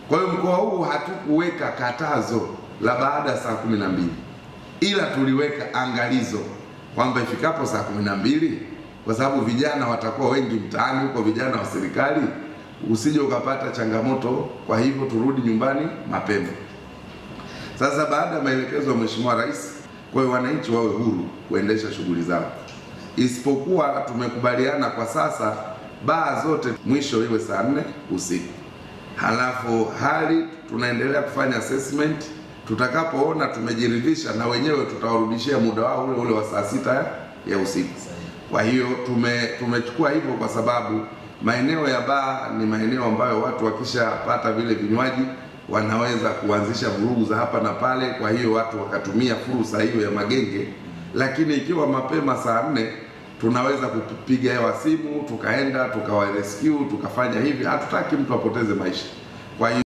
Kwa hiyo mkoa huu hatukuweka katazo la baada ya saa 12, ila tuliweka angalizo kwamba ifikapo saa 12, kwa sababu vijana watakuwa wengi mtaani huko, vijana wa serikali, usije ukapata changamoto. Kwa hivyo turudi nyumbani mapema. Sasa baada ya maelekezo ya Mheshimiwa Rais, kwa hiyo wananchi wawe huru kuendesha shughuli zao, isipokuwa tumekubaliana kwa sasa baa zote mwisho iwe saa 4 usiku. Halafu hali tunaendelea kufanya assessment, tutakapoona tumejiridhisha na wenyewe tutawarudishia muda wao ule ule wa saa 6 ya usiku. Kwa hiyo tumechukua hivyo kwa sababu maeneo ya baa ni maeneo ambayo watu wakishapata vile vinywaji wanaweza kuanzisha vurugu za hapa na pale, kwa hiyo watu wakatumia fursa hiyo ya magenge. Lakini ikiwa mapema saa 4 tunaweza kupiga hewa simu, tukaenda tukawa rescue, tukafanya hivi. Hatutaki mtu apoteze maisha. Kwa hiyo